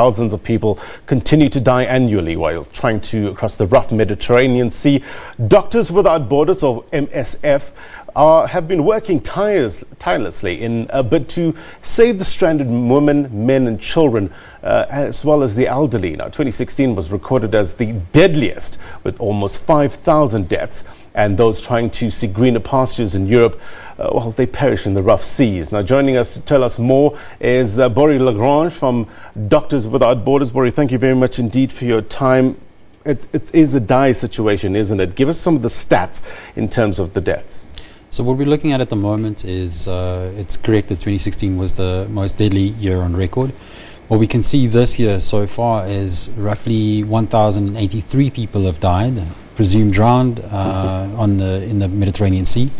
Thousands of people continue to die annually while trying to cross the rough Mediterranean Sea. Doctors Without Borders, or MSF, have been working tirelessly in a bid to save the stranded women, men and children, as well as the elderly. Now, 2016 was recorded as the deadliest, with almost 5,000 deaths. And those trying to seek greener pastures in Europe, well, they perish in the rough seas. Now, joining us to tell us more is Bory Lagrange from Doctors Without Borders. Bory, thank you very much indeed for your time. It is a dire situation, isn't it? Give us some of the stats in terms of the deaths. So what we're looking at the moment is, it's correct that 2016 was the most deadly year on record. What we can see this year so far is roughly 1,083 people have died, presumed drowned in the Mediterranean Sea.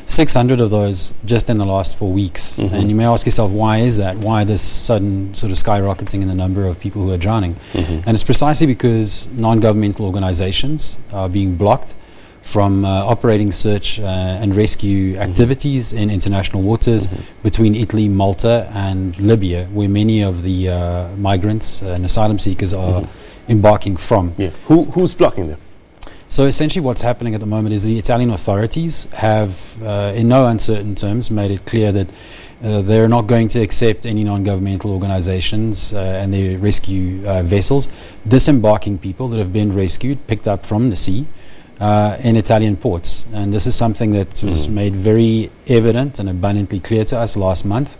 600 of those just in the last 4 weeks. And you may ask yourself, why is that? Why this sudden sort of skyrocketing in the number of people who are drowning? And it's precisely because non-governmental organizations are being blocked from operating search and rescue activities in international waters between Italy, Malta and Libya, where many of the migrants and asylum seekers are embarking from. Yeah. Who's blocking them? So essentially what's happening at the moment is the Italian authorities have, in no uncertain terms, made it clear that they're not going to accept any non-governmental organizations and their rescue vessels disembarking people that have been rescued, picked up from the sea, in Italian ports. And this is something that was made very evident and abundantly clear to us last month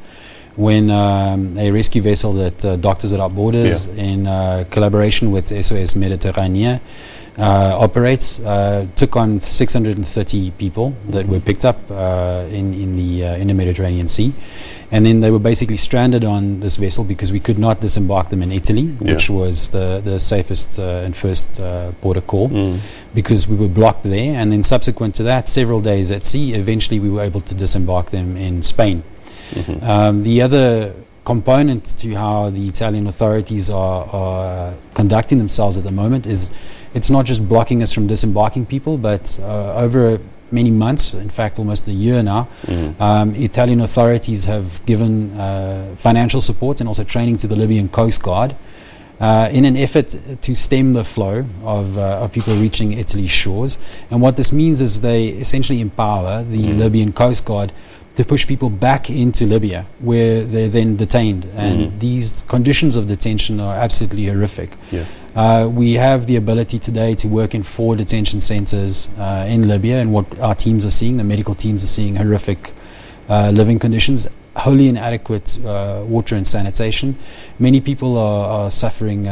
when a rescue vessel that Doctors Without Borders in collaboration with SOS Mediterranean operates, took on 630 people that were picked up in the Mediterranean Sea, and then they were basically stranded on this vessel because we could not disembark them in Italy, which was the safest and first port of call, because we were blocked there. And then subsequent to that, several days at sea, eventually we were able to disembark them in Spain. The other component to how the Italian authorities are conducting themselves at the moment is it's not just blocking us from disembarking people, but over many months, in fact almost a year now, Italian authorities have given financial support and also training to the Libyan Coast Guard in an effort to stem the flow of people reaching Italy's shores. And what this means is they essentially empower the Libyan Coast Guard to push people back into Libya, where they're then detained. And these conditions of detention are absolutely horrific. We have the ability today to work in 4 detention centers in Libya, and what our teams are seeing, the medical teams are seeing horrific living conditions, wholly inadequate water and sanitation. Many people are suffering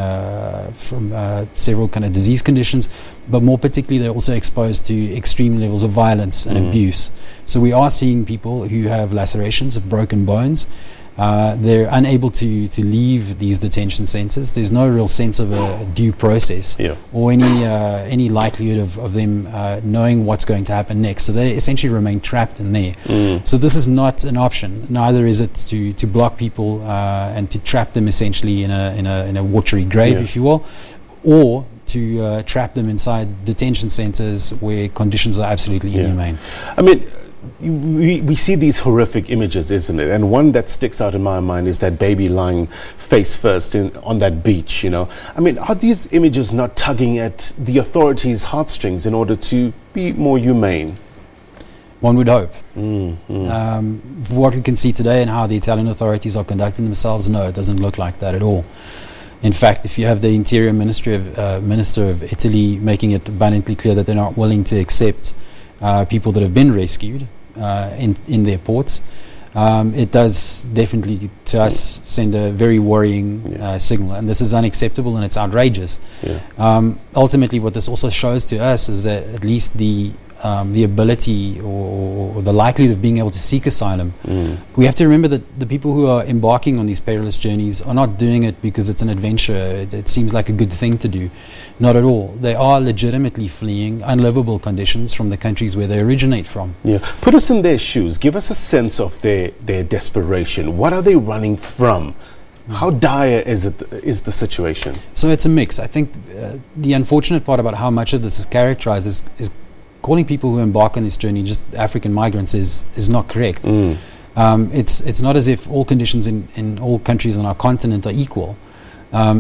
from several kind of disease conditions, but more particularly they're also exposed to extreme levels of violence and abuse. So we are seeing people who have lacerations of broken bones. They're unable to leave these detention centers. There's no real sense of a due process or any likelihood of them knowing what's going to happen next. So they essentially remain trapped in there. So this is not an option. Neither is it to block people and to trap them essentially in a watery grave, if you will, or to trap them inside detention centers where conditions are absolutely inhumane. I mean, we see these horrific images, isn't it? And one that sticks out in my mind is that baby lying face first on that beach, you know. I mean, are these images not tugging at the authorities' heartstrings in order to be more humane? One would hope. What we can see today and how the Italian authorities are conducting themselves, no, it doesn't look like that at all. In fact, if you have the Interior Minister of Italy making it abundantly clear that they're not willing to accept people that have been rescued in their ports, it does definitely to us send a very worrying signal, and this is unacceptable and it's outrageous. Ultimately what this also shows to us is that at least the ability or the likelihood of being able to seek asylum, we have to remember that the people who are embarking on these perilous journeys are not doing it because it's an adventure. It seems like a good thing to do. Not at all. They are legitimately fleeing unlivable conditions from the countries where they originate from. Put us in their shoes. Give us a sense of their desperation. What are they running from? How dire is the situation? So it's a mix. I think the unfortunate part about how much of this is characterized is calling people who embark on this journey just African migrants is not correct. It's not as if all conditions in all countries on our continent are equal.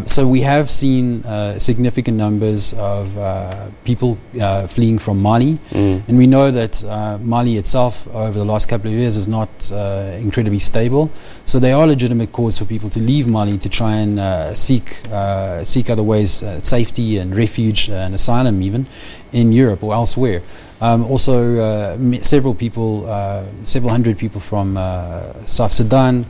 So we have seen significant numbers of people fleeing from Mali, and we know that Mali itself over the last couple of years is not incredibly stable. So there are legitimate cause for people to leave Mali to try and seek other ways, safety and refuge and asylum even in Europe or elsewhere. Also, several hundred people from South Sudan,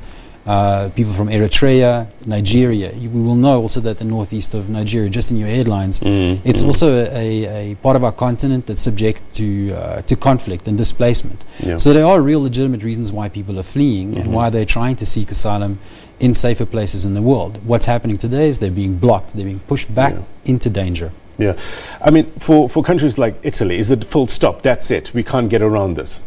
people from Eritrea, Nigeria. We will know also that the northeast of Nigeria, just in your headlines, it's also a part of our continent that's subject to conflict and displacement. Yeah. So there are real legitimate reasons why people are fleeing and why they're trying to seek asylum in safer places in the world. What's happening today is they're being blocked, they're being pushed back into danger. Yeah. I mean, for countries like Italy, is it full stop? That's it. We can't get around this.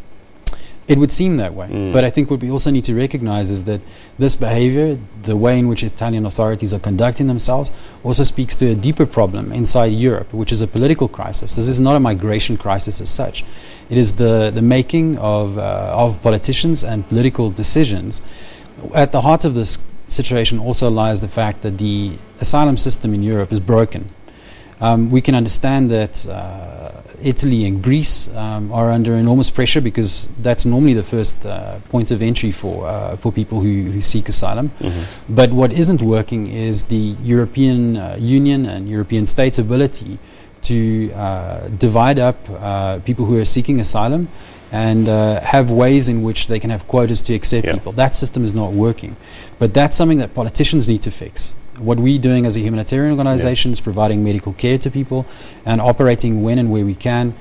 It would seem that way. But I think what we also need to recognize is that this behavior, the way in which Italian authorities are conducting themselves, also speaks to a deeper problem inside Europe, which is a political crisis. This is not a migration crisis as such. It is the making of politicians and political decisions. At the heart of this situation also lies the fact that the asylum system in Europe is broken. We can understand that Italy and Greece are under enormous pressure because that's normally the first point of entry for people who seek asylum. But what isn't working is the European Union and European states' ability to divide up people who are seeking asylum and have ways in which they can have quotas to accept people. That system is not working. But that's something that politicians need to fix. What we're doing as a humanitarian organization is providing medical care to people and operating when and where we can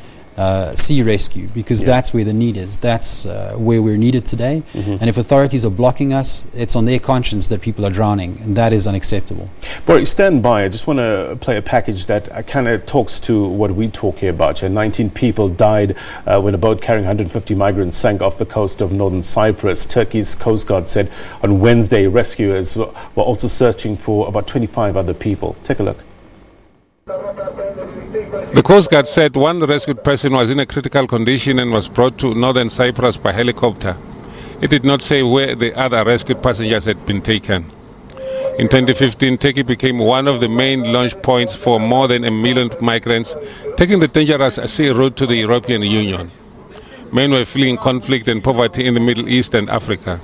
sea rescue, because that's where the need is. That's where we're needed today. And if authorities are blocking us, it's on their conscience that people are drowning, and that is unacceptable. Boris, stand by. I just want to play a package that kind of talks to what we talk here about. 19 people died when a boat carrying 150 migrants sank off the coast of northern Cyprus. Turkey's Coast Guard said on Wednesday rescuers were also searching for about 25 other people. Take a look. The Coast Guard said one rescued person was in a critical condition and was brought to northern Cyprus by helicopter. It did not say where the other rescued passengers had been taken. In 2015, Turkey became one of the main launch points for more than 1 million migrants taking the dangerous sea route to the European Union. Men were fleeing conflict and poverty in the Middle East and Africa.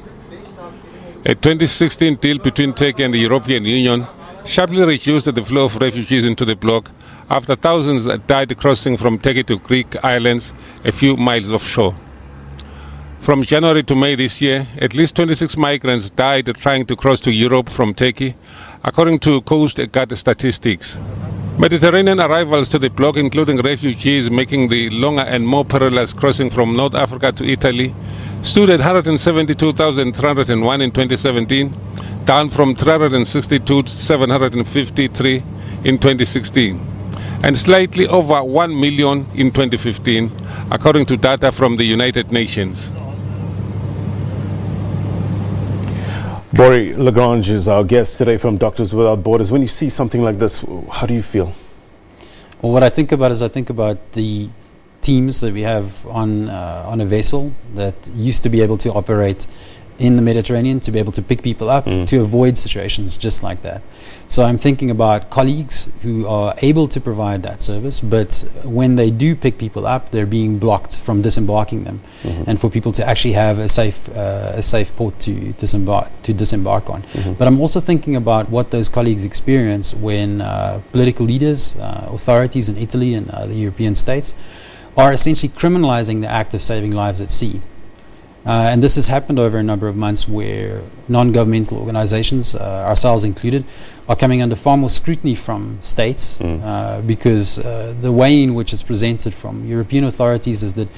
A 2016 deal between Turkey and the European Union sharply reduced the flow of refugees into the bloc after thousands died crossing from Turkey to Greek islands a few miles offshore. From January to May this year, at least 26 migrants died trying to cross to Europe from Turkey, according to Coast Guard statistics. Mediterranean arrivals to the bloc, including refugees making the longer and more perilous crossing from North Africa to Italy, stood at 172,301 in 2017, down from 362,753 in 2016, and slightly over 1 million in 2015, according to data from the United Nations. Boris Lagrange is our guest today from Doctors Without Borders. When you see something like this, how do you feel? Well, what I think about is I think about the teams that we have on a vessel that used to be able to operate in the Mediterranean, to be able to pick people up, to avoid situations just like that. So I'm thinking about colleagues who are able to provide that service, but when they do pick people up, they're being blocked from disembarking them, and for people to actually have a safe port to disembark on. But I'm also thinking about what those colleagues experience when political leaders, authorities in Italy and the European states are essentially criminalizing the act of saving lives at sea. And this has happened over a number of months where non-governmental organizations, ourselves included, are coming under far more scrutiny from states because the way in which it's presented from European authorities is that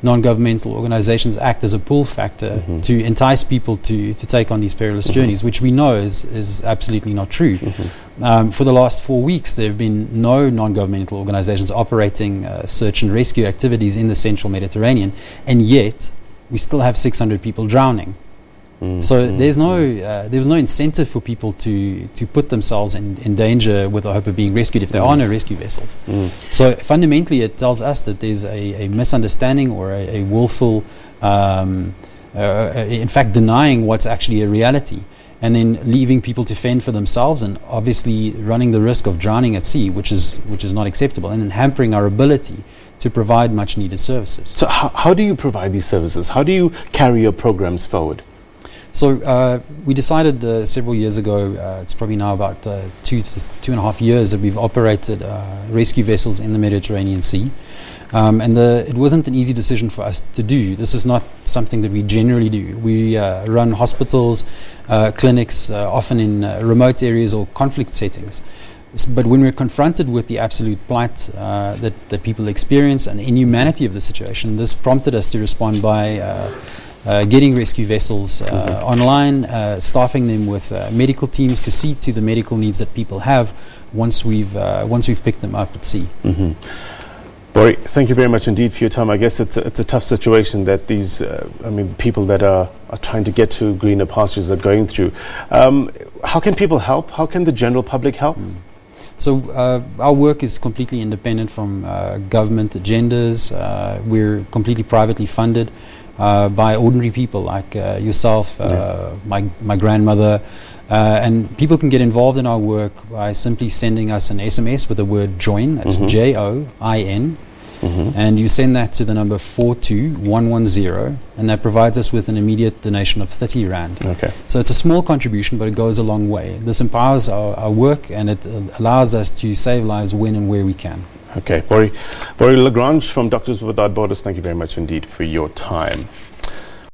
non-governmental organizations act as a pull factor to entice people to take on these perilous journeys, which we know is absolutely not true. For the last 4 weeks, there have been no non-governmental organizations operating search and rescue activities in the central Mediterranean, and yet we still have 600 people drowning. So there was no incentive for people to put themselves in danger with the hope of being rescued if there are no rescue vessels. So fundamentally it tells us that there's a misunderstanding or a willful, in fact, denying what's actually a reality. and then leaving people to fend for themselves, and obviously running the risk of drowning at sea, which is not acceptable, and then hampering our ability to provide much needed services. So how do you provide these services? How do you carry your programs forward? So we decided several years ago, it's probably now about 2.5 years, that we've operated rescue vessels in the Mediterranean Sea. And it wasn't an easy decision for us to do. This is not something that we generally do. We run hospitals, clinics, often in remote areas or conflict settings. But when we're confronted with the absolute plight that people experience and the inhumanity of the situation, this prompted us to respond by getting rescue vessels online, staffing them with medical teams to see to the medical needs that people have once we've picked them up at sea. Mm-hmm. Bori, thank you very much indeed for your time. I guess it's a tough situation that these, people that are trying to get to greener pastures are going through. How can people help? How can the general public help? So our work is completely independent from government agendas. We're completely privately funded by ordinary people like yourself, my grandmother. And people can get involved in our work by simply sending us an SMS with the word join. That's JOIN. And you send that to the number 42110, and that provides us with an immediate donation of 30 Rand. Okay. So it's a small contribution, but it goes a long way. This empowers our work, and it allows us to save lives when and where we can. Okay, Bori Lagrange from Doctors Without Borders, thank you very much indeed for your time.